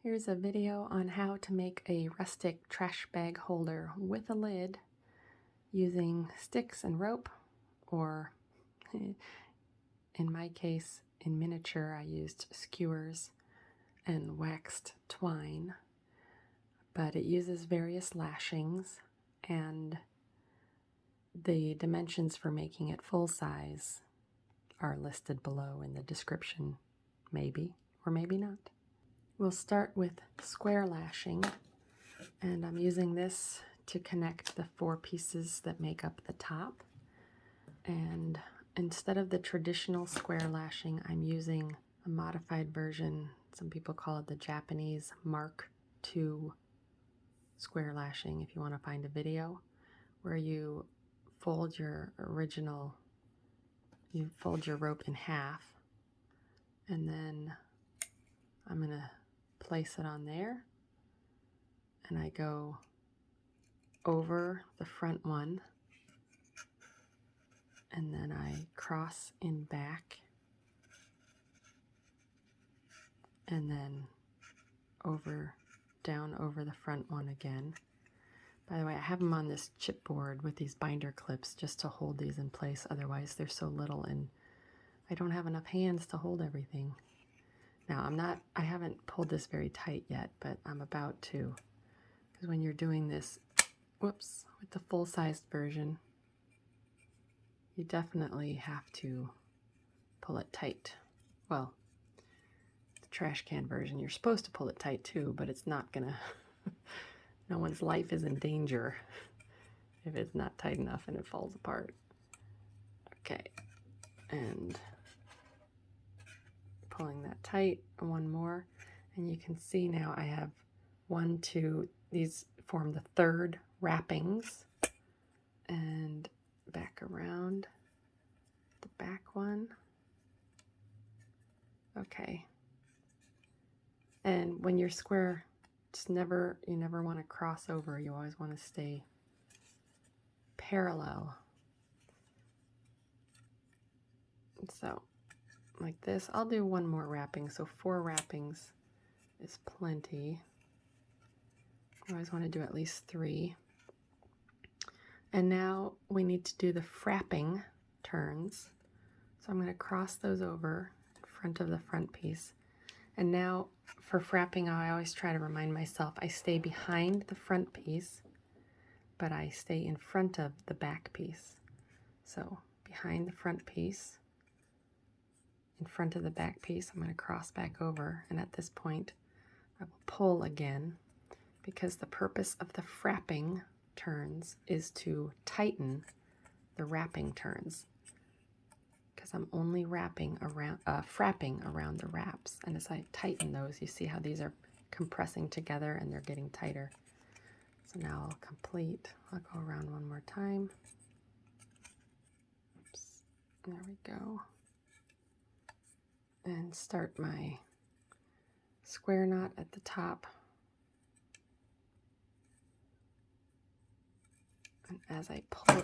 Here's a video on how to make a rustic trash bag holder with a lid using sticks and rope, or in my case, in miniature, I used skewers and waxed twine, but it uses various lashings, and the dimensions for making it full size are listed below in the description, maybe or maybe not. We'll start with square lashing, and I'm using this to connect the 4 pieces that make up the top. And instead of the traditional square lashing, I'm using a modified version. Some people call it the Japanese Mark II square lashing, if you want to find a video, where you fold your rope in half, and then I'm going to place it on there, and I go over the front one, and then I cross in back, and then down over the front one again. By the way, I have them on this chipboard with these binder clips just to hold these in place, otherwise they're so little and I don't have enough hands to hold everything. Now I haven't pulled this very tight yet, but I'm about to, because when you're doing this, with the full-sized version, you definitely have to pull it tight. Well, the trash can version, you're supposed to pull it tight too, but it's not gonna, no one's life is in danger if it's not tight enough and it falls apart. Okay, and pulling that tight, one more, and you can see now I have 1, 2, these form the third wrappings, and back around the back one. Okay, and when you're square, you never want to cross over. You always want to stay parallel. So like this, I'll do 1 more wrapping, so 4 wrappings is plenty. I always want to do at least 3. And now we need to do the frapping turns. So I'm going to cross those over in front of the front piece. And now for frapping, I always try to remind myself I stay behind the front piece, but I stay in front of the back piece. So behind the front piece, in front of the back piece, I'm going to cross back over, and at this point I will pull again, because the purpose of the frapping turns is to tighten the wrapping turns, because I'm only frapping around the wraps, and as I tighten those, you see how these are compressing together and they're getting tighter. So now I'll go around one more time. Oops, there we go. And start my square knot at the top. And as I pull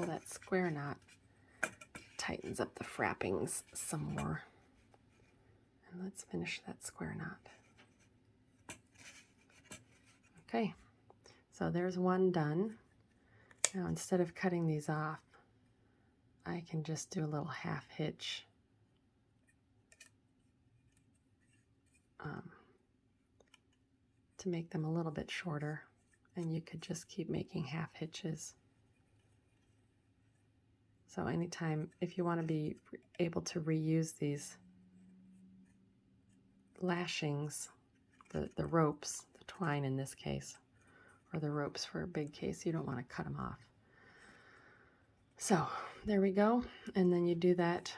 that square knot, it tightens up the frappings some more. And let's finish that square knot. Okay, so there's one done. Now instead of cutting these off, I can just do a little half hitch. To make them a little bit shorter, and you could just keep making half hitches. So anytime, if you want to be able to reuse these lashings, the ropes, the twine in this case, or the ropes for a big case, you don't want to cut them off. So there we go, and then you do that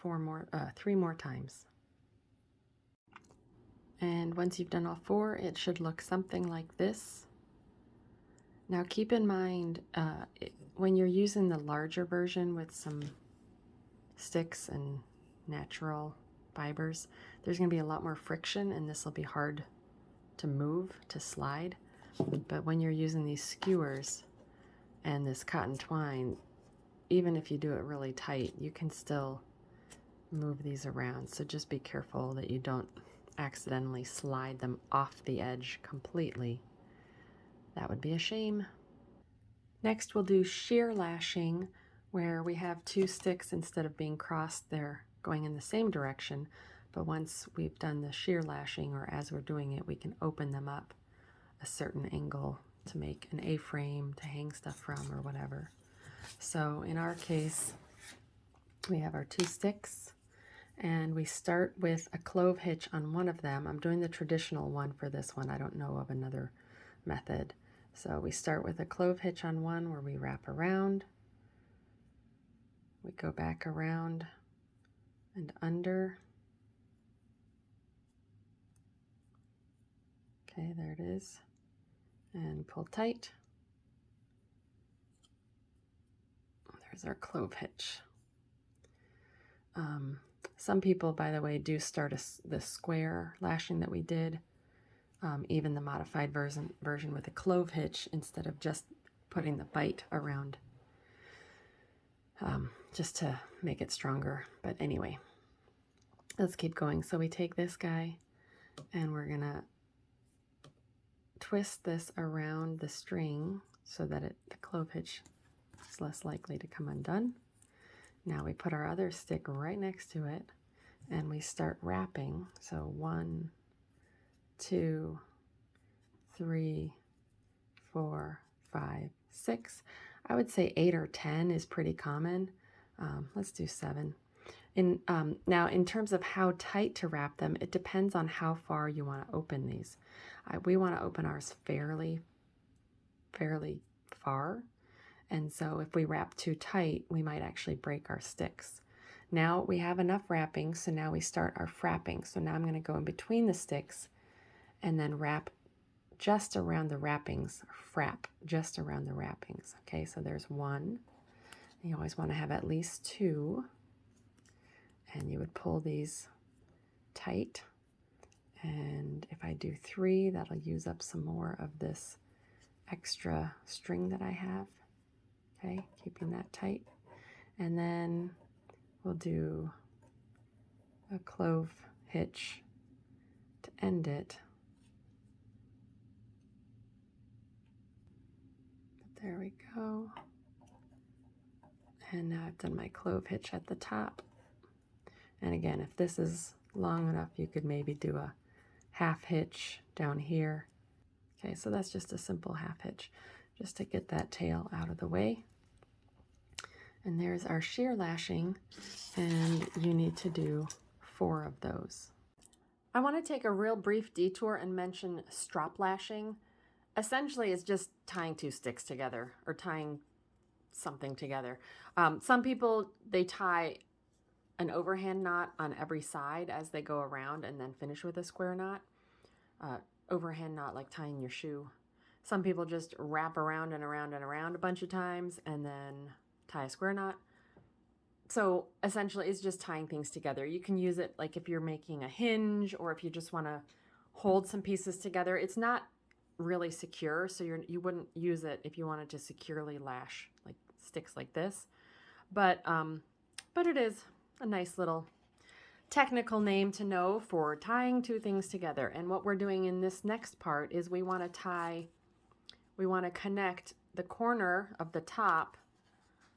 3 more times. And once you've done all 4, it should look something like this. Now keep in mind, when you're using the larger version with some sticks and natural fibers, there's going to be a lot more friction, and this will be hard to move, to slide. But when you're using these skewers and this cotton twine, even if you do it really tight, you can still move these around. So just be careful that you don't accidentally slide them off the edge completely. That would be a shame. Next we'll do shear lashing, where we have two sticks instead of being crossed, they're going in the same direction, but once we've done the shear lashing, or as we're doing it, we can open them up a certain angle to make an A-frame to hang stuff from or whatever. So in our case, we have our two sticks, and we start with a clove hitch on one of them. I'm doing the traditional one for this one. I don't know of another method. So we start with a clove hitch on one where we wrap around, we go back around and under. Okay, there it is. And pull tight. There's our clove hitch. Some people, by the way, do start the square lashing that we did, even the modified version with a clove hitch instead of just putting the bite around, just to make it stronger. But anyway, let's keep going. So we take this guy and we're gonna twist this around the string so that the clove hitch is less likely to come undone. Now we put our other stick right next to it and we start wrapping. So 1, 2, 3, 4, 5, 6. I would say 8 or 10 is pretty common. Let's do 7. Now, in terms of how tight to wrap them, it depends on how far you want to open these. We want to open ours fairly far. And so if we wrap too tight, we might actually break our sticks. Now we have enough wrapping, so now we start our frapping. So now I'm going to go in between the sticks and then wrap just around the wrappings, or frap just around the wrappings. Okay, so there's 1. You always want to have at least 2. And you would pull these tight. And if I do 3, that'll use up some more of this extra string that I have. Okay, keeping that tight. And then we'll do a clove hitch to end it. But there we go. And now I've done my clove hitch at the top. And again, if this is long enough, you could maybe do a half hitch down here. Okay, so that's just a simple half hitch, just to get that tail out of the way. And there's our shear lashing, and you need to do 4 of those. I want to take a real brief detour and mention STROP lashing. Essentially, it's just tying 2 sticks together, or tying something together. Some people, they tie an overhand knot on every side as they go around and then finish with a square knot. Overhand knot like tying your shoe. Some people just wrap around and around and around a bunch of times and then tie a square knot. So essentially it's just tying things together. You can use it like if you're making a hinge, or if you just want to hold some pieces together. It's not really secure, so you wouldn't use it if you wanted to securely lash like sticks like this. But it is a nice little technical name to know for tying 2 things together. And what we're doing in this next part is we want to connect the corner of the top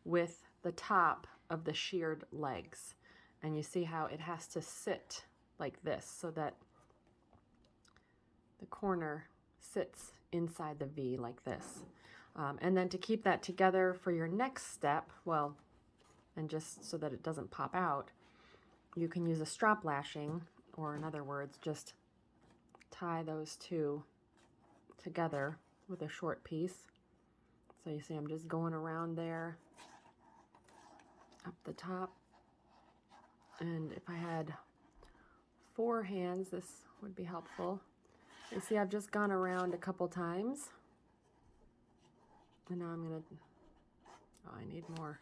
with the top of the sheared legs. And you see how it has to sit like this so that the corner sits inside the V like this. And then to keep that together for your next step, well, and just so that it doesn't pop out, you can use a STROP lashing, or in other words, just tie those 2 together with a short piece. So you see I'm just going around there, up the top. And if I had 4 hands, this would be helpful. You see I've just gone around a couple times. And now I'm going to, oh, I need more.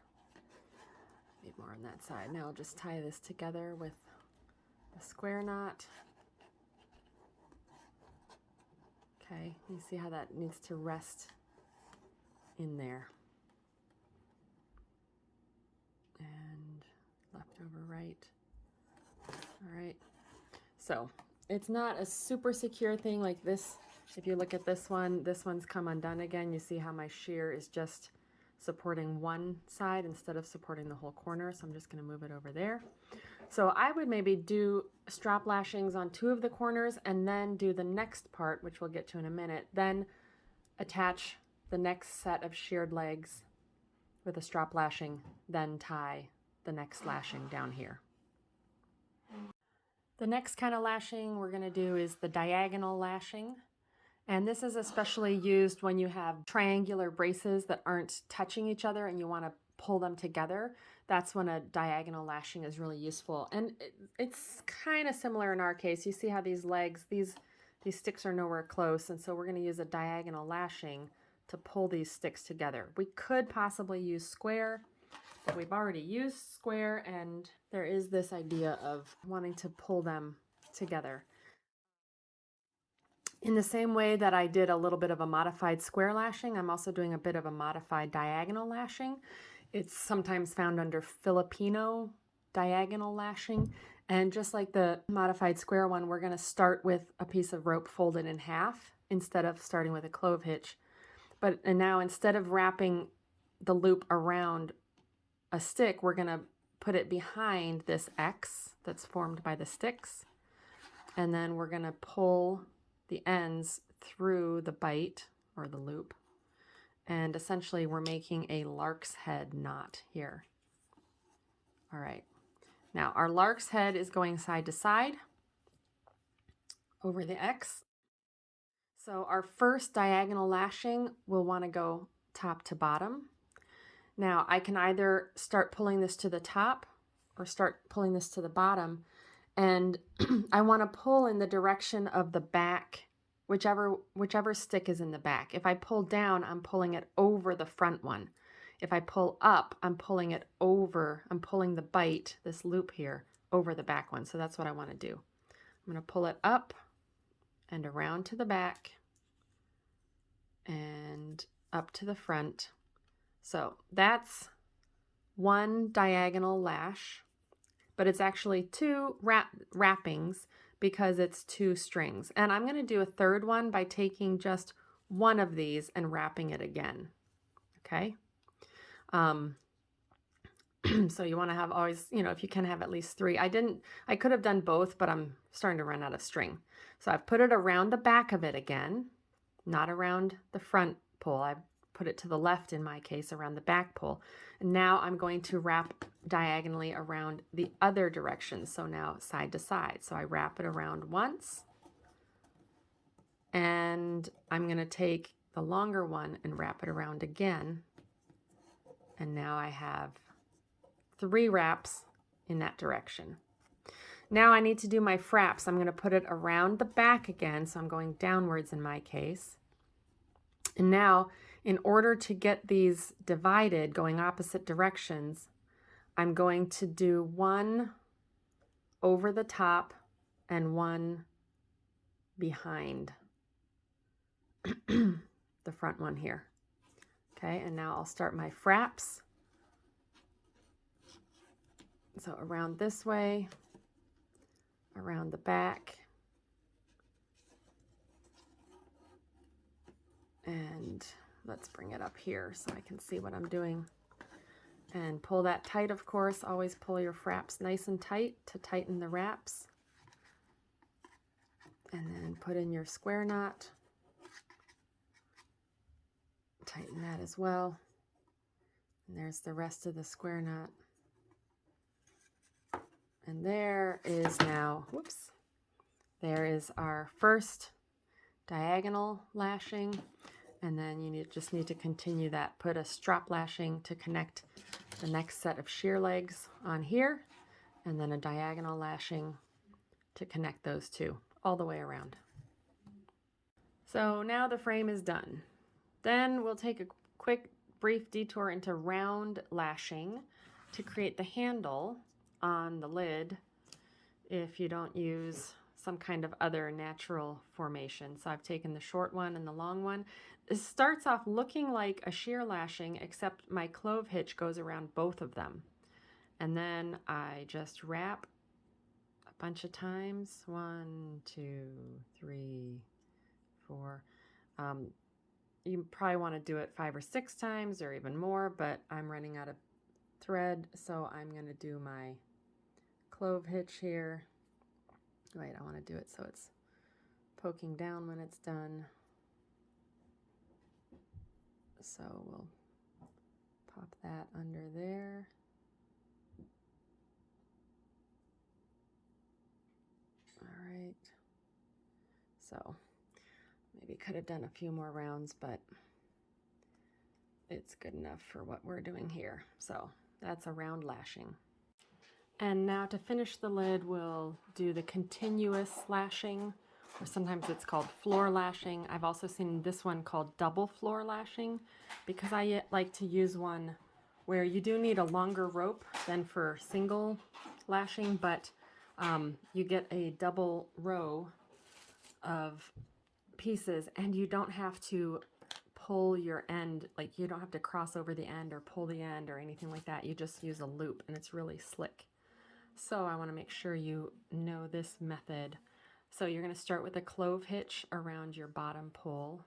I need more on that side. Now I'll just tie this together with a square knot. Okay, you see how that needs to rest in there. And left over right. All right, so It's not a super secure thing like this. If you look at this one's come undone again. You see how my shear is just supporting one side instead of supporting the whole corner. So I'm just going to move it over there. So I would maybe do strop lashings on 2 of the corners and then do the next part, which we'll get to in a minute, then attach the next set of sheared legs with a strop lashing, then tie the next lashing down here. The next kind of lashing we're going to do is the diagonal lashing. And this is especially used when you have triangular braces that aren't touching each other and you want to pull them together. That's when a diagonal lashing is really useful. And it's kind of similar in our case. You see how these legs, these sticks are nowhere close, and so we're going to use a diagonal lashing to pull these sticks together. We could possibly use square, but we've already used square, and there is this idea of wanting to pull them together. In the same way that I did a little bit of a modified square lashing, I'm also doing a bit of a modified diagonal lashing. It's sometimes found under Filipino diagonal lashing. And just like the modified square one, we're going to start with a piece of rope folded in half instead of starting with a clove hitch. And now instead of wrapping the loop around a stick, we're going to put it behind this X that's formed by the sticks. And then we're going to pull the ends through the bite or the loop. And essentially we're making a lark's head knot here. All right. Now our lark's head is going side to side over the X. So our first diagonal lashing will want to go top to bottom. Now I can either start pulling this to the top or start pulling this to the bottom. And I want to pull in the direction of the back, whichever stick is in the back. If I pull down, I'm pulling it over the front one. If I pull up, I'm pulling it over, I'm pulling the bite, this loop here, over the back one. So that's what I want to do. I'm going to pull it up and around to the back and up to the front. So that's one diagonal lash, but it's actually 2 wrappings because it's 2 strings. And I'm going to do a third one by taking just one of these and wrapping it again. Okay. So you want to have always, if you can have at least 3. I could have done both, but I'm starting to run out of string. So I've put it around the back of it again, not around the front pull. I've put it to the left in my case, around the back pull. And now I'm going to wrap diagonally around the other direction. So now side to side. So I wrap it around once, and I'm going to take the longer one and wrap it around again. And now I have 3 wraps in that direction. Now I need to do my fraps. I'm going to put it around the back again. So I'm going downwards in my case. And now, in order to get these divided, going opposite directions, I'm going to do one over the top and one behind the front one here. Okay, and now I'll start my fraps. So around this way, around the back, and let's bring it up here so I can see what I'm doing. And pull that tight, of course. Always pull your fraps nice and tight to tighten the wraps. And then put in your square knot. Tighten that as well. And there's the rest of the square knot. And there is now, there is our first diagonal lashing. And then you just need to continue that. Put a strop lashing to connect the next set of shear legs on here, and then a diagonal lashing to connect those 2 all the way around. So now the frame is done. Then we'll take a quick brief detour into round lashing to create the handle on the lid if you don't use some kind of other natural formation. So I've taken the short one and the long one. This starts off looking like a shear lashing, except my clove hitch goes around both of them. And then I just wrap a bunch of times. 1, 2, 3, 4. You probably want to do it 5 or 6 times or even more, but I'm running out of thread, so I'm going to do my clove hitch here. Wait, I want to do it so it's poking down when it's done. So we'll pop that under there. All right. So maybe could have done a few more rounds, but it's good enough for what we're doing here. So that's a round lashing. And now to finish the lid, we'll do the continuous lashing, or sometimes it's called floor lashing. I've also seen this one called double floor lashing, because I like to use one where you do need a longer rope than for single lashing, but you get a double row of pieces and you don't have to pull your end, like you don't have to cross over the end or pull the end or anything like that. You just use a loop and it's really slick. So I want to make sure you know this method. So you're going to start with a clove hitch around your bottom pole,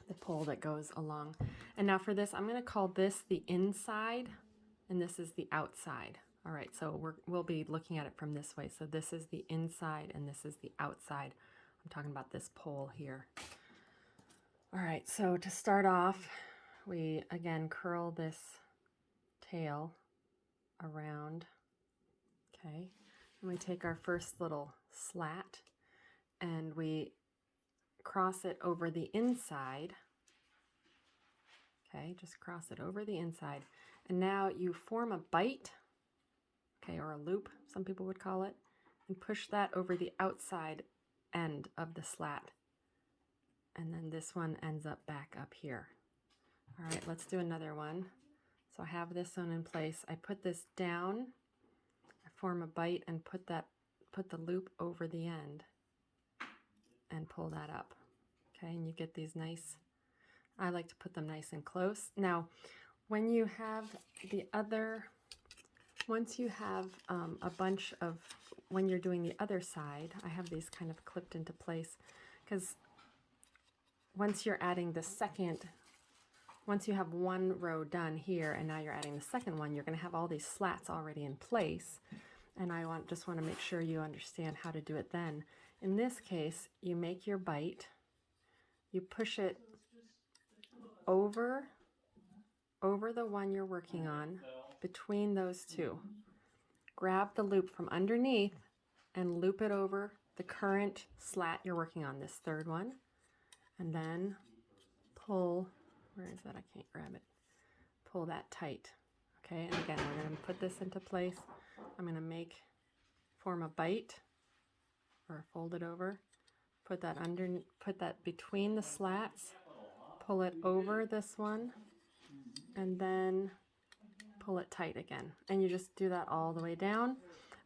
the pole that goes along. And now for this, I'm going to call this the inside and this is the outside. All right, so we'll be looking at it from this way. So this is the inside and this is the outside. I'm talking about this pole here. All right, so to start off, we again curl this tail around, okay? And we take our first little slat and we cross it over the inside, okay? Just cross it over the inside. And now you form a bite, okay, or a loop, some people would call it, and push that over the outside end of the slat. And then this one ends up back up here. All right, let's do another one. So I have this one in place. I put this down, I form a bite and put the loop over the end and pull that up. Okay, and you get these nice, I like to put them nice and close. Now, when you have the other, once you have a bunch of, when you're doing the other side, I have these kind of clipped into place because once you're adding the second, once you have one row done here and now you're adding the second one, you're going to have all these slats already in place. And I just want to make sure you understand how to do it then. In this case, you make your bite, you push it over the one you're working on, between those two. Grab the loop from underneath and loop it over the current slat you're working on, this third one. And then pull, where is that? I can't grab it. Pull that tight. Okay, and again, we're going to put this into place. I'm going to form a bite or fold it over, put that between the slats, pull it over this one, and then pull it tight again. And you just do that all the way down.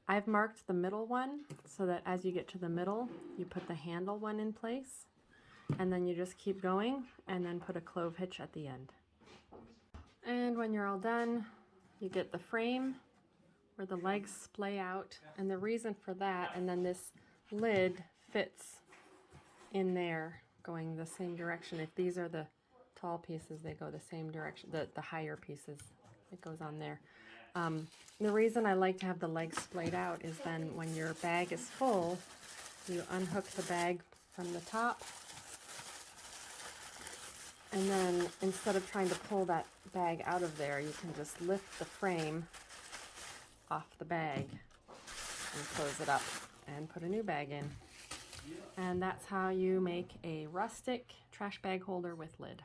I've marked the middle one so that as you get to the middle, you put the handle one in place. And then you just keep going and then put a clove hitch at the end. And when you're all done, you get the frame where the legs splay out. And the reason for that, and then this lid fits in there going the same direction. If these are the tall pieces, they go the same direction, the higher pieces, it goes on there. The reason I like to have the legs splayed out is then when your bag is full, you unhook the bag from the top. And then instead of trying to pull that bag out of there, you can just lift the frame off the bag and close it up and put a new bag in. And that's how you make a rustic trash bag holder with lid.